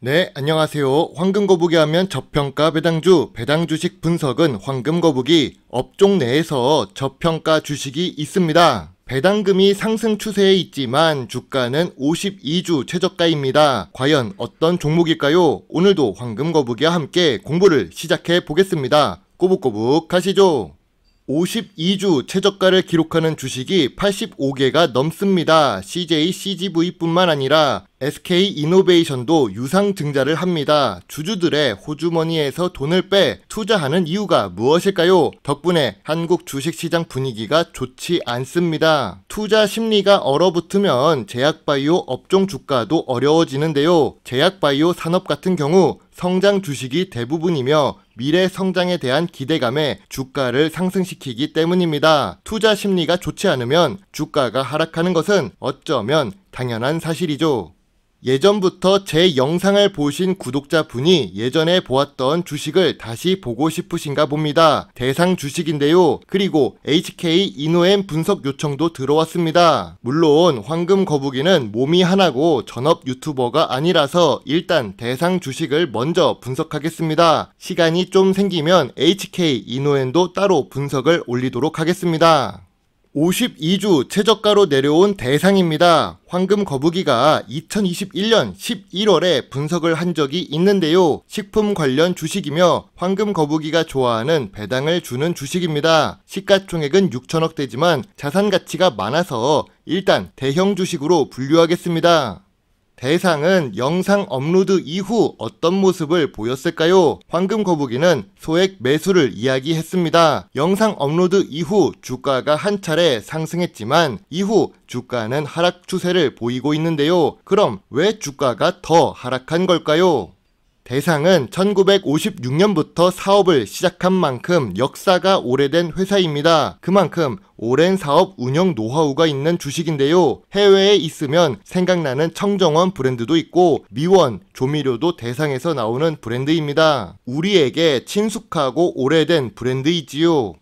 네, 안녕하세요. 황금거북이 하면 저평가 배당주, 배당주식 분석은 황금거북이 업종 내에서 저평가 주식이 있습니다. 배당금이 상승 추세에 있지만 주가는 52주 최저가입니다. 과연 어떤 종목일까요? 오늘도 황금거북이와 함께 공부를 시작해 보겠습니다. 꼬북꼬북 가시죠. 52주 최저가를 기록하는 주식이 85개가 넘습니다. CJ, CGV뿐만 아니라 SK이노베이션도 유상증자를 합니다. 주주들의 호주머니에서 돈을 빼 투자하는 이유가 무엇일까요? 덕분에 한국 주식시장 분위기가 좋지 않습니다. 투자 심리가 얼어붙으면 제약바이오 업종 주가도 어려워지는데요. 제약바이오 산업 같은 경우 성장 주식이 대부분이며 미래 성장에 대한 기대감에 주가를 상승시키기 때문입니다. 투자 심리가 좋지 않으면 주가가 하락하는 것은 어쩌면 당연한 사실이죠. 예전부터 제 영상을 보신 구독자분이 예전에 보았던 주식을 다시 보고 싶으신가 봅니다. 대상 주식인데요. 그리고 HK이노엠 분석 요청도 들어왔습니다. 물론 황금거북이는 몸이 하나고 전업 유튜버가 아니라서 일단 대상 주식을 먼저 분석하겠습니다. 시간이 좀 생기면 HK이노엠도 따로 분석을 올리도록 하겠습니다. 52주 최저가로 내려온 대상입니다. 황금거북이가 2021년 11월에 분석을 한 적이 있는데요. 식품 관련 주식이며 황금거북이가 좋아하는 배당을 주는 주식입니다. 시가총액은 6천억대지만 자산가치가 많아서 일단 대형 주식으로 분류하겠습니다. 대상은 영상 업로드 이후 어떤 모습을 보였을까요? 황금거북이는 소액 매수를 이야기했습니다. 영상 업로드 이후 주가가 한 차례 상승했지만 이후 주가는 하락 추세를 보이고 있는데요. 그럼 왜 주가가 더 하락한 걸까요? 대상은 1956년부터 사업을 시작한 만큼 역사가 오래된 회사입니다. 그만큼 오랜 사업 운영 노하우가 있는 주식인데요. 해외에 있으면 생각나는 청정원 브랜드도 있고 미원, 조미료도 대상에서 나오는 브랜드입니다. 우리에게 친숙하고 오래된 브랜드이지요.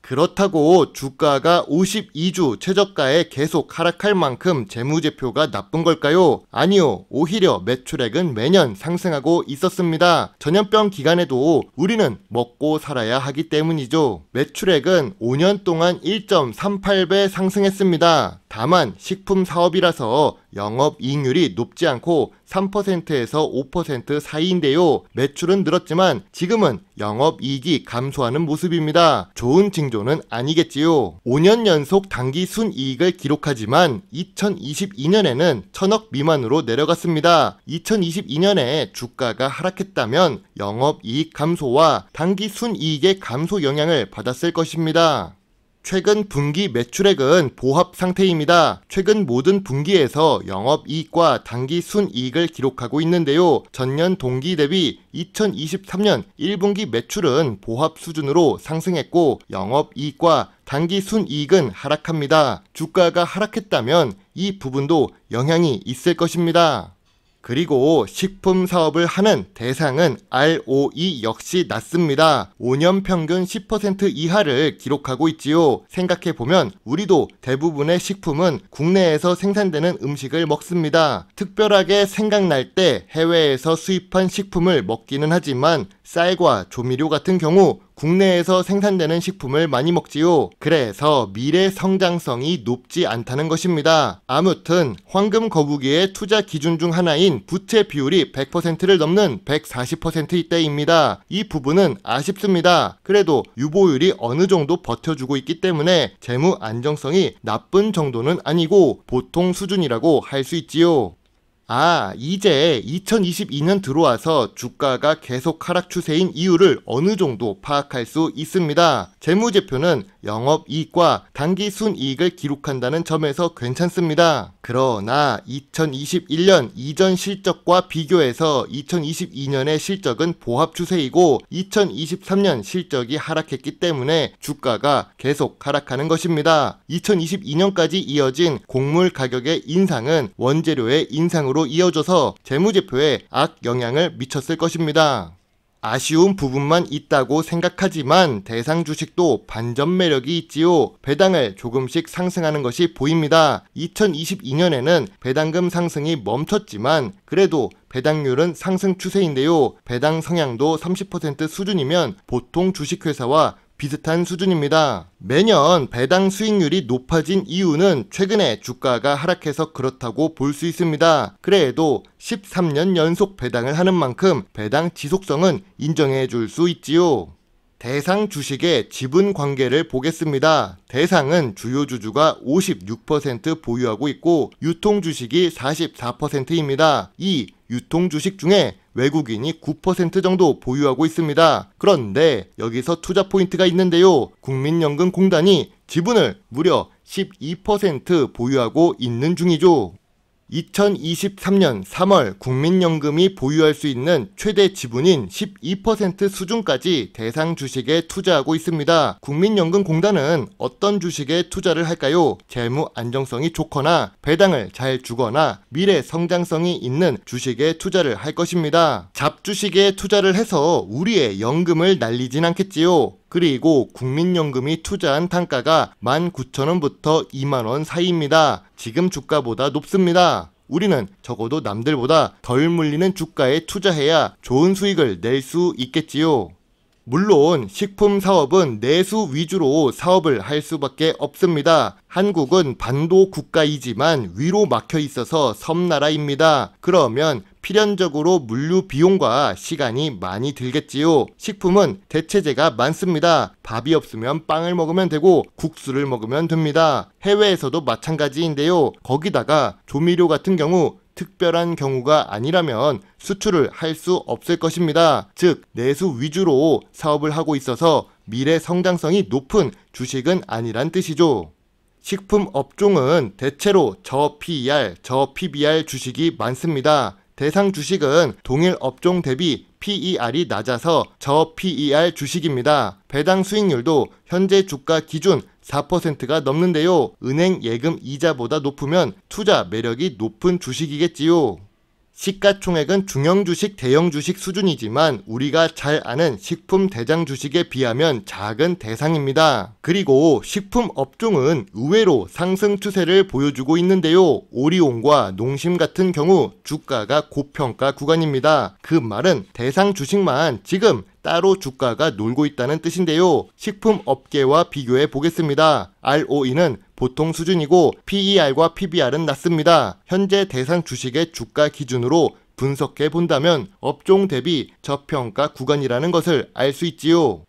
그렇다고 주가가 52주 최저가에 계속 하락할 만큼 재무제표가 나쁜 걸까요? 아니요. 오히려 매출액은 매년 상승하고 있었습니다. 전염병 기간에도 우리는 먹고 살아야 하기 때문이죠. 매출액은 5년 동안 1.38배 상승했습니다. 다만 식품 사업이라서 영업이익률이 높지 않고 3%에서 5% 사이인데요. 매출은 늘었지만 지금은 영업이익이 감소하는 모습입니다. 좋은 징조는 아니겠지요. 5년 연속 당기 순이익을 기록하지만 2022년에는 1000억 미만으로 내려갔습니다. 2022년에 주가가 하락했다면 영업이익 감소와 당기 순이익의 감소 영향을 받았을 것입니다. 최근 분기 매출액은 보합 상태입니다. 최근 모든 분기에서 영업이익과 당기 순이익을 기록하고 있는데요. 전년 동기 대비 2023년 1분기 매출은 보합 수준으로 상승했고 영업이익과 당기 순이익은 하락합니다. 주가가 하락했다면 이 부분도 영향이 있을 것입니다. 그리고 식품 사업을 하는 대상은 ROE 역시 낮습니다. 5년 평균 10% 이하를 기록하고 있지요. 생각해보면 우리도 대부분의 식품은 국내에서 생산되는 음식을 먹습니다. 특별하게 생각날 때 해외에서 수입한 식품을 먹기는 하지만 쌀과 조미료 같은 경우 국내에서 생산되는 식품을 많이 먹지요. 그래서 미래 성장성이 높지 않다는 것입니다. 아무튼 황금거북이의 투자 기준 중 하나인 부채 비율이 100%를 넘는 140%이때입니다. 이 부분은 아쉽습니다. 그래도 유보율이 어느 정도 버텨주고 있기 때문에 재무 안정성이 나쁜 정도는 아니고 보통 수준이라고 할 수 있지요. 이제 2022년 들어와서 주가가 계속 하락 추세인 이유를 어느 정도 파악할 수 있습니다. 재무제표는 영업이익과 당기순이익을 기록한다는 점에서 괜찮습니다. 그러나 2021년 이전 실적과 비교해서 2022년의 실적은 보합 추세이고 2023년 실적이 하락했기 때문에 주가가 계속 하락하는 것입니다. 2022년까지 이어진 곡물 가격의 인상은 원재료의 인상으로 이어져서 재무제표에 악영향을 미쳤을 것입니다. 아쉬운 부분만 있다고 생각하지만 대상 주식도 반전 매력이 있지요. 배당을 조금씩 상승하는 것이 보입니다. 2022년에는 배당금 상승이 멈췄지만 그래도 배당률은 상승 추세인데요. 배당 성향도 30% 수준이면 보통 주식회사와 비슷한 수준입니다. 매년 배당 수익률이 높아진 이유는 최근에 주가가 하락해서 그렇다고 볼 수 있습니다. 그래도 13년 연속 배당을 하는 만큼 배당 지속성은 인정해 줄 수 있지요. 대상 주식의 지분 관계를 보겠습니다. 대상은 주요 주주가 56% 보유하고 있고 유통 주식이 44%입니다. 이 유통 주식 중에 외국인이 9% 정도 보유하고 있습니다. 그런데 여기서 투자 포인트가 있는데요. 국민연금공단이 지분을 무려 12% 보유하고 있는 중이죠. 2023년 3월 국민연금이 보유할 수 있는 최대 지분인 12% 수준까지 대상 주식에 투자하고 있습니다. 국민연금공단은 어떤 주식에 투자를 할까요? 재무 안정성이 좋거나 배당을 잘 주거나 미래 성장성이 있는 주식에 투자를 할 것입니다. 잡주식에 투자를 해서 우리의 연금을 날리진 않겠지요. 그리고 국민연금이 투자한 단가가 19,000원부터 2만원 사이입니다. 지금 주가보다 높습니다. 우리는 적어도 남들보다 덜 물리는 주가에 투자해야 좋은 수익을 낼 수 있겠지요. 물론 식품 사업은 내수 위주로 사업을 할 수밖에 없습니다. 한국은 반도 국가이지만 위로 막혀 있어서 섬나라입니다. 그러면 필연적으로 물류 비용과 시간이 많이 들겠지요. 식품은 대체재가 많습니다. 밥이 없으면 빵을 먹으면 되고 국수를 먹으면 됩니다. 해외에서도 마찬가지인데요. 거기다가 조미료 같은 경우 특별한 경우가 아니라면 수출을 할 수 없을 것입니다. 즉 내수 위주로 사업을 하고 있어서 미래 성장성이 높은 주식은 아니란 뜻이죠. 식품 업종은 대체로 저 PER, 저 PBR 주식이 많습니다. 대상 주식은 동일 업종 대비 PER이 낮아서 저 PER 주식입니다. 배당 수익률도 현재 주가 기준 4%가 넘는데요. 은행 예금 이자보다 높으면 투자 매력이 높은 주식이겠지요. 시가총액은 중형주식, 대형주식 수준이지만 우리가 잘 아는 식품 대장 주식에 비하면 작은 대상입니다. 그리고 식품 업종은 의외로 상승 추세를 보여주고 있는데요. 오리온과 농심 같은 경우 주가가 고평가 구간입니다. 그 말은 대상 주식만 지금 따로 주가가 놀고 있다는 뜻인데요. 식품 업계와 비교해 보겠습니다. ROE는 보통 수준이고 PER과 PBR은 낮습니다. 현재 대상 주식의 주가 기준으로 분석해 본다면 업종 대비 저평가 구간이라는 것을 알 수 있지요.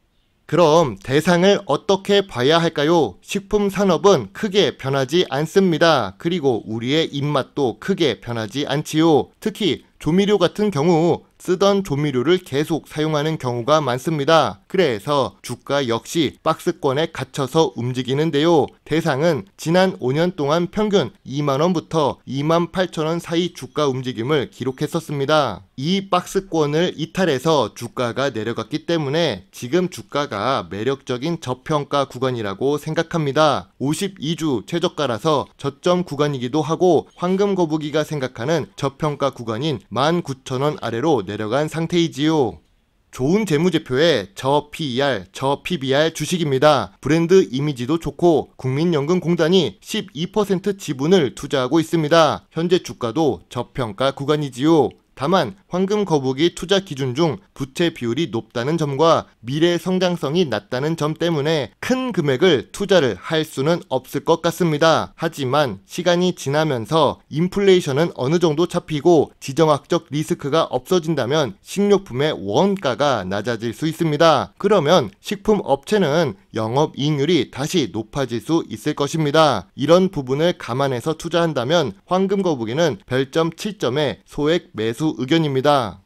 그럼 대상을 어떻게 봐야 할까요? 식품 산업은 크게 변하지 않습니다. 그리고 우리의 입맛도 크게 변하지 않지요. 특히 조미료 같은 경우 쓰던 조미료를 계속 사용하는 경우가 많습니다. 그래서 주가 역시 박스권에 갇혀서 움직이는데요. 대상은 지난 5년 동안 평균 2만원부터 28,000원 사이 주가 움직임을 기록했었습니다. 이 박스권을 이탈해서 주가가 내려갔기 때문에 지금 주가가 매력적인 저평가 구간이라고 생각합니다. 52주 최저가라서 저점 구간이기도 하고 황금 거북이가 생각하는 저평가 구간인 19,000원 아래로 내려간 상태이지요. 좋은 재무제표에 저 PER, 저 PBR 주식입니다. 브랜드 이미지도 좋고 국민연금공단이 12% 지분을 투자하고 있습니다. 현재 주가도 저평가 구간이지요. 다만 황금 거북이 투자 기준 중 부채 비율이 높다는 점과 미래 성장성이 낮다는 점 때문에 큰 금액을 투자를 할 수는 없을 것 같습니다. 하지만 시간이 지나면서 인플레이션은 어느 정도 잡히고 지정학적 리스크가 없어진다면 식료품의 원가가 낮아질 수 있습니다. 그러면 식품 업체는 영업이익률이 다시 높아질 수 있을 것입니다. 이런 부분을 감안해서 투자한다면 황금 거북이는 별점 7점의 소액 매수 의견입니다.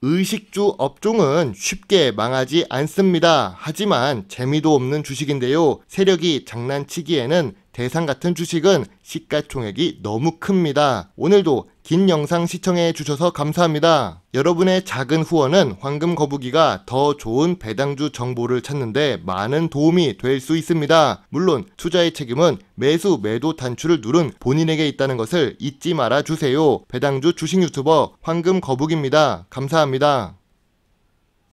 의식주 업종은 쉽게 망하지 않습니다. 하지만 재미도 없는 주식인데요. 세력이 장난치기에는 대상 같은 주식은 시가총액이 너무 큽니다. 오늘도 긴 영상 시청해 주셔서 감사합니다. 여러분의 작은 후원은 황금 거북이가 더 좋은 배당주 정보를 찾는데 많은 도움이 될 수 있습니다. 물론 투자의 책임은 매수 매도 단추를 누른 본인에게 있다는 것을 잊지 말아 주세요. 배당주 주식 유튜버 황금 거북입니다. 감사합니다.